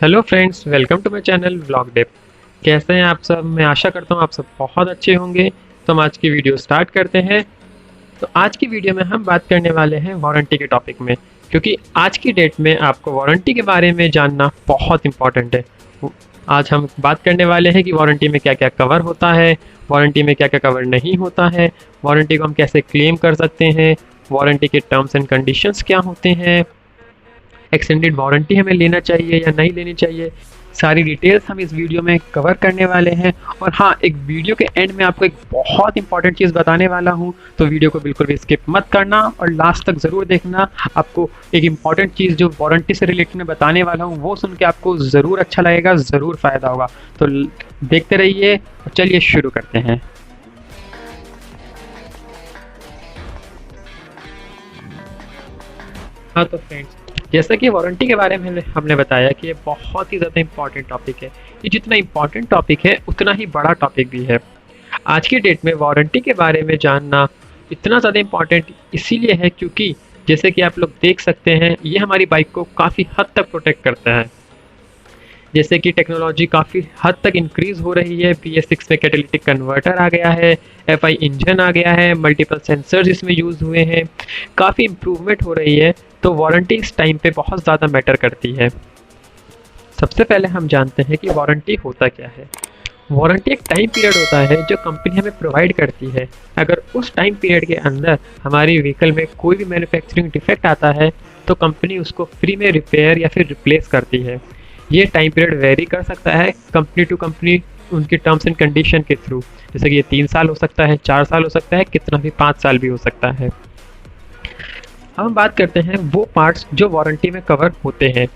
Hello friends, welcome to my channel vlog डिप। कैसे हैं आप सब? मैं आशा करता हूँ आप सब बहुत अच्छे होंगे। तो हम आज की वीडियो स्टार्ट करते हैं। तो आज की वीडियो में हम बात करने वाले हैं वारंटी के टॉपिक में, क्योंकि आज की डेट में आपको वारंटी के बारे में जानना बहुत इंपॉर्टेंट है। आज हम बात करने वाले हैं कि वारंटी में क्या क्या कवर होता है, वारंटी में क्या क्या कवर नहीं होता है, वारंटी को हम कैसे क्लेम कर सकते हैं, वारंटी के टर्म्स एंड कंडीशंस क्या होते हैं, एक्सटेंडेड वारंटी हमें लेना चाहिए या नहीं लेनी चाहिए। सारी डिटेल्स हम इस वीडियो में कवर करने वाले हैं। और हाँ, एक वीडियो के एंड में आपको एक बहुत इंपॉर्टेंट चीज़ बताने वाला हूँ, तो वीडियो को बिल्कुल भी स्किप मत करना और लास्ट तक ज़रूर देखना। आपको एक इंपॉर्टेंट चीज़ जो वारंटी से रिलेटेड मैं बताने वाला हूँ वो सुन के आपको ज़रूर अच्छा लगेगा, ज़रूर फ़ायदा होगा। तो देखते रहिए और चलिए शुरू करते हैं। हाँ तो फ्रेंड्स, जैसा कि वारंटी के बारे में हमने बताया कि ये बहुत ही ज़्यादा इम्पॉर्टेंट टॉपिक है। ये जितना इम्पॉर्टेंट टॉपिक है उतना ही बड़ा टॉपिक भी है। आज की डेट में वारंटी के बारे में जानना इतना ज़्यादा इम्पॉर्टेंट इसीलिए है क्योंकि जैसे कि आप लोग देख सकते हैं, ये हमारी बाइक को काफ़ी हद तक प्रोटेक्ट करता है। जैसे कि टेक्नोलॉजी काफ़ी हद तक इंक्रीज़ हो रही है, BS6 में कैटालिटिक कन्वर्टर आ गया है, FI इंजन आ गया है, मल्टीपल सेंसर्स इसमें यूज़ हुए हैं, काफ़ी इम्प्रूवमेंट हो रही है। तो वारंटी इस टाइम पे बहुत ज़्यादा मैटर करती है। सबसे पहले हम जानते हैं कि वारंटी होता क्या है। वारंटी एक टाइम पीरियड होता है जो कंपनी हमें प्रोवाइड करती है। अगर उस टाइम पीरियड के अंदर हमारी व्हीकल में कोई भी मैन्युफैक्चरिंग डिफेक्ट आता है तो कंपनी उसको फ्री में रिपेयर या फिर रिप्लेस करती है। ये टाइम पीरियड वेरी कर सकता है कंपनी टू कंपनी, उनके टर्म्स एंड कंडीशन के थ्रू। जैसे कि ये 3 साल हो सकता है, 4 साल हो सकता है, कितना भी 5 साल भी हो सकता है। अब हम बात करते हैं वो पार्ट्स जो वारंटी में कवर होते हैं।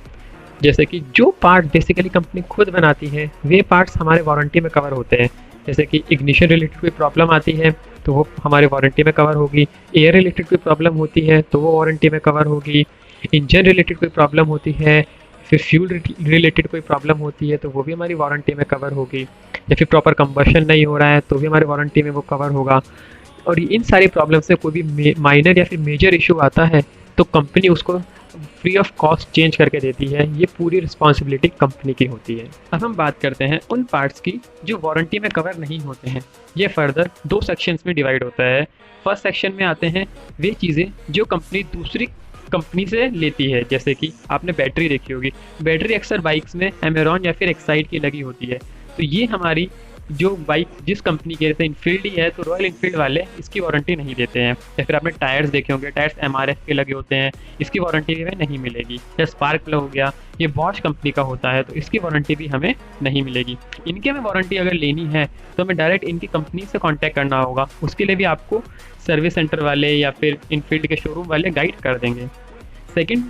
जैसे कि जो पार्ट बेसिकली कंपनी खुद बनाती है वे पार्ट्स हमारे वारंटी में कवर होते हैं। जैसे कि इग्निशन रिलेटेड कोई प्रॉब्लम आती है तो वो हमारे वारंटी में कवर होगी, एयर रिलेटेड कोई प्रॉब्लम होती है तो वो वारंटी में कवर होगी, इंजन रिलेटेड कोई प्रॉब्लम होती है, फिर फ्यूल रिलेटेड कोई प्रॉब्लम होती है तो वो भी हमारी वारंटी में कवर होगी, या फिर प्रॉपर कंबशन नहीं हो रहा है तो भी हमारे वारंटी में वो कवर होगा। और इन सारी प्रॉब्लम से कोई भी माइनर या फिर मेजर इशू आता है तो कंपनी उसको फ्री ऑफ कॉस्ट चेंज करके देती है। ये पूरी रिस्पॉन्सिबिलिटी कंपनी की होती है। अब हम बात करते हैं उन पार्ट्स की जो वारंटी में कवर नहीं होते हैं। ये फर्दर 2 सेक्शंस में डिवाइड होता है। फर्स्ट सेक्शन में आते हैं वे चीज़ें जो कंपनी दूसरी कंपनी से लेती है। जैसे कि आपने बैटरी देखी होगी, बैटरी अक्सर बाइक्स में एमेरॉन या फिर एक्साइड की लगी होती है। तो ये हमारी जो बाइक जिस कंपनी के, जैसे इनफील्ड ही है तो रॉयल इनफील्ड वाले इसकी वारंटी नहीं देते हैं। या फिर आपने टायर्स देखे होंगे, टायर्स MRF के लगे होते हैं, इसकी वारंटी भी हमें नहीं मिलेगी। या स्पार्क प्लग हो गया, ये बॉश कंपनी का होता है तो इसकी वारंटी भी हमें नहीं मिलेगी। इनकी हमें वारंटी अगर लेनी है तो हमें डायरेक्ट इनकी कंपनी से कॉन्टैक्ट करना होगा। उसके लिए भी आपको सर्विस सेंटर वाले या फिर इनफील्ड के शोरूम वाले गाइड कर देंगे। सेकेंड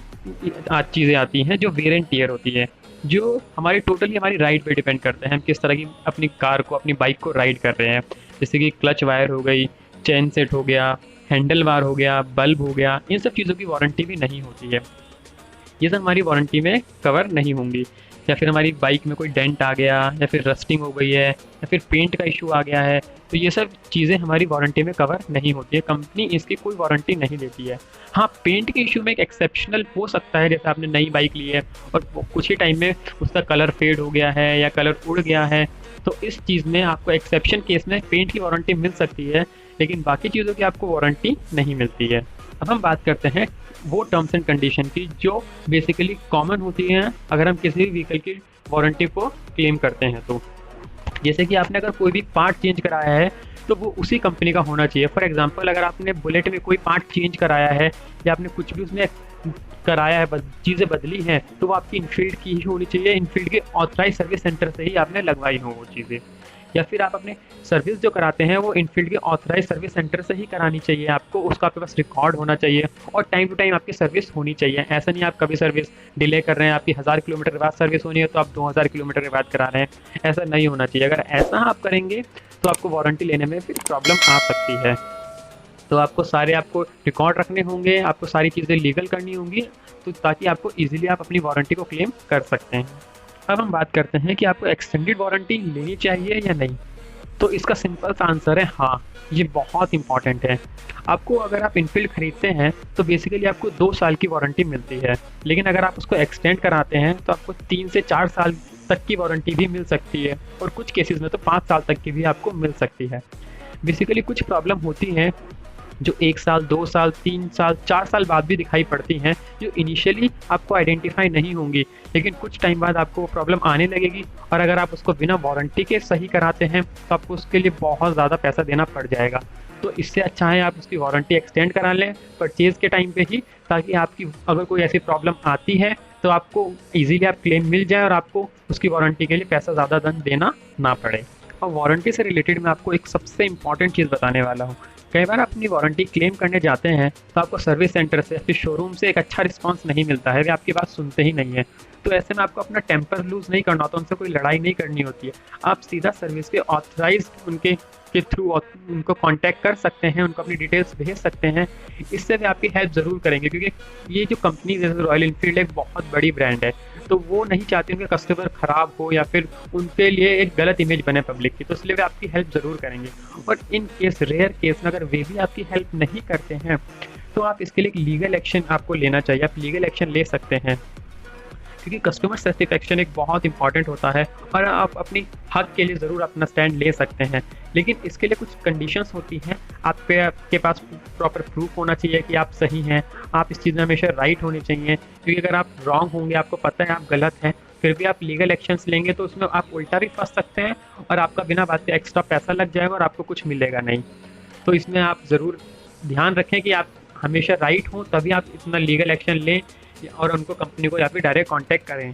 चीज़ें आती हैं जो वेयर एंड टियर होती है, जो हमारी टोटली हमारी राइड पे डिपेंड करते हैं। हम किस तरह की अपनी कार को, अपनी बाइक को राइड कर रहे हैं। जैसे कि क्लच वायर हो गई, चेन सेट हो गया, हैंडल बार हो गया, बल्ब हो गया, इन सब चीज़ों की वारंटी भी नहीं होती है। ये सब हमारी वारंटी में कवर नहीं होंगी। या फिर हमारी बाइक में कोई डेंट आ गया, या फिर रस्टिंग हो गई है, या फिर पेंट का इशू आ गया है, तो ये सब चीज़ें हमारी वारंटी में कवर नहीं होती है। कंपनी इसकी कोई वारंटी नहीं देती है। हाँ, पेंट के इशू में एक एक्सेप्शनल हो सकता है, जैसे आपने नई बाइक ली है और कुछ ही टाइम में उसका कलर फेड हो गया है या कलर उड़ गया है, तो इस चीज़ में आपको एक्सेप्शन केस में पेंट की वारंटी मिल सकती है, लेकिन बाकी चीज़ों की आपको वारंटी नहीं मिलती है। अब हम बात करते हैं वो टर्म्स एंड कंडीशन की जो बेसिकली कॉमन होती हैं अगर हम किसी भी व्हीकल की वारंटी को क्लेम करते हैं। तो जैसे कि आपने अगर कोई भी पार्ट चेंज कराया है तो वो उसी कंपनी का होना चाहिए। फॉर एग्जांपल, अगर आपने बुलेट में कोई पार्ट चेंज कराया है या आपने कुछ भी उसमें कराया है, चीज़ें बदली हैं, तो वो आपकी इनफील्ड की ही होनी चाहिए। इनफील्ड के ऑथराइज सर्विस सेंटर से ही आपने लगवाई हो वो चीज़ें। या फिर आप अपने सर्विस जो कराते हैं वो इनफील्ड के ऑथराइज सर्विस सेंटर से ही करानी चाहिए आपको। उसका आपके पास रिकॉर्ड होना चाहिए और टाइम टू टाइम आपकी सर्विस होनी चाहिए। ऐसा नहीं आप कभी सर्विस डिले कर रहे हैं, आपकी 1000 किलोमीटर के बाद सर्विस होनी है तो आप 2000 किलोमीटर के बाद करा रहे हैं, ऐसा नहीं होना चाहिए। अगर ऐसा आप करेंगे तो आपको वारंटी लेने में फिर प्रॉब्लम आ सकती है। तो आपको रिकॉर्ड रखने होंगे, आपको सारी चीज़ें लीगल करनी होंगी, तो ताकि आपको ईजिली आप अपनी वारंटी को क्लेम कर सकते हैं। अब हम बात करते हैं कि आपको एक्सटेंडेड वारंटी लेनी चाहिए या नहीं। तो इसका सिंपल सा आंसर है हाँ, ये बहुत इंपॉर्टेंट है। आपको अगर आप इनफील्ड खरीदते हैं तो बेसिकली आपको 2 साल की वारंटी मिलती है, लेकिन अगर आप उसको एक्सटेंड कराते हैं तो आपको 3 से 4 साल तक की वारंटी भी मिल सकती है, और कुछ केसेस में तो 5 साल तक की भी आपको मिल सकती है। बेसिकली कुछ प्रॉब्लम होती हैं जो 1 साल, 2 साल, 3 साल, 4 साल बाद भी दिखाई पड़ती हैं, जो इनिशियली आपको आइडेंटिफ़ाई नहीं होंगी, लेकिन कुछ टाइम बाद आपको वो प्रॉब्लम आने लगेगी, और अगर आप उसको बिना वारंटी के सही कराते हैं, तो आपको उसके लिए बहुत ज़्यादा पैसा देना पड़ जाएगा। तो इससे अच्छा है आप उसकी वारंटी एक्सटेंड करा लें परचेज़ के टाइम पे ही, ताकि आपकी अगर कोई ऐसी प्रॉब्लम आती है, तो आपको ईज़िली आप क्लेम मिल जाए और आपको उसकी वारंटी के लिए पैसा ज़्यादा धन देना ना पड़े। और वारंटी से रिलेटेड मैं आपको एक सबसे इम्पॉर्टेंट चीज़ बताने वाला हूँ। कई बार आप अपनी वारंटी क्लेम करने जाते हैं तो आपको सर्विस सेंटर से, फिर शोरूम से एक अच्छा रिस्पांस नहीं मिलता है, वे आपकी बात सुनते ही नहीं है। तो ऐसे में आपको अपना टेम्पर लूज़ नहीं करना होता, उनसे कोई लड़ाई नहीं करनी होती है। आप सीधा सर्विस के ऑथराइज्ड उनके के थ्रू उनको कांटेक्ट कर सकते हैं, उनको अपनी डिटेल्स भेज सकते हैं। इससे वे आपकी हेल्प ज़रूर करेंगे, क्योंकि ये जो कंपनी जैसे रॉयल इनफील्ड एक बहुत बड़ी ब्रांड है, तो वो नहीं चाहते उनके कस्टमर ख़राब हो या फिर उनके लिए एक गलत इमेज बने पब्लिक की, तो इसलिए वे आपकी हेल्प ज़रूर करेंगे। और इन केस, रेयर केस में अगर वे भी आपकी हेल्प नहीं करते हैं, तो आप इसके लिए एक लीगल एक्शन आपको लेना चाहिए। आप लीगल एक्शन ले सकते हैं, क्योंकि कस्टमर सेटिस्फेक्शन एक बहुत इंपॉर्टेंट होता है, और आप अपनी हक के लिए ज़रूर अपना स्टैंड ले सकते हैं। लेकिन इसके लिए कुछ कंडीशंस होती हैं। आपके पास प्रॉपर प्रूफ होना चाहिए कि आप सही हैं, आप इस चीज़ में हमेशा राइट होने चाहिए, क्योंकि अगर आप रॉन्ग होंगे, आपको पता है आप गलत हैं, फिर भी आप लीगल एक्शंस लेंगे तो उसमें आप उल्टा भी फंस सकते हैं, और आपका बिना बात के एक्स्ट्रा पैसा लग जाएगा और आपको कुछ मिलेगा नहीं। तो इसमें आप ज़रूर ध्यान रखें कि आप हमेशा राइट हों, तभी आप इतना लीगल एक्शन लें और उनको, कंपनी को या फिर डायरेक्ट कांटेक्ट करें।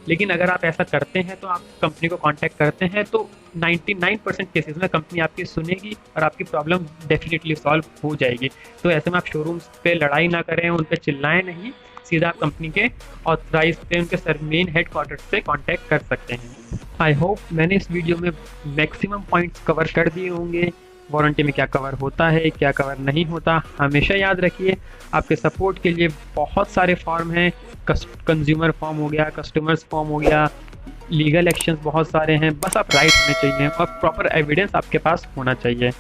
लेकिन अगर आप ऐसा करते हैं, तो आप कंपनी को कांटेक्ट करते हैं, तो 99% केसेस में कंपनी आपकी सुनेगी और आपकी प्रॉब्लम डेफिनेटली सॉल्व हो जाएगी। तो ऐसे में आप शोरूम्स पे लड़ाई ना करें, उन पे चिल्लाएं नहीं, सीधा आप कंपनी के ऑथराइज पे, उनके मेन हेडक्वार्टर से कांटेक्ट कर सकते हैं। आई होप मैंने इस वीडियो में मैक्सिमम पॉइंट्स कवर कर दिए होंगे। वारंटी में क्या कवर होता है, क्या कवर नहीं होता, हमेशा याद रखिए। आपके सपोर्ट के लिए बहुत सारे फॉर्म हैं, कंज्यूमर फॉर्म हो गया, कस्टमर्स फॉर्म हो गया, लीगल एक्शंस बहुत सारे हैं। बस आप राइट होने चाहिए और प्रॉपर एविडेंस आपके पास होना चाहिए।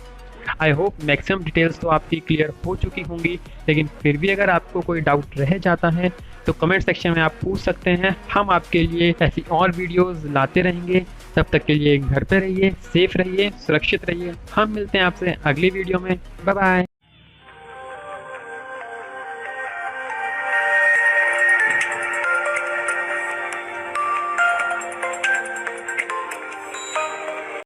आई होप मैक्सिमम डिटेल्स तो आपकी क्लियर हो चुकी होंगी, लेकिन फिर भी अगर आपको कोई डाउट रह जाता है तो कमेंट सेक्शन में आप पूछ सकते हैं। हम आपके लिए ऐसी और वीडियोस लाते रहेंगे। तब तक के लिए घर पे रहिए, सेफ रहिए, सुरक्षित रहिए। हम मिलते हैं आपसे अगली वीडियो में। Bye bye.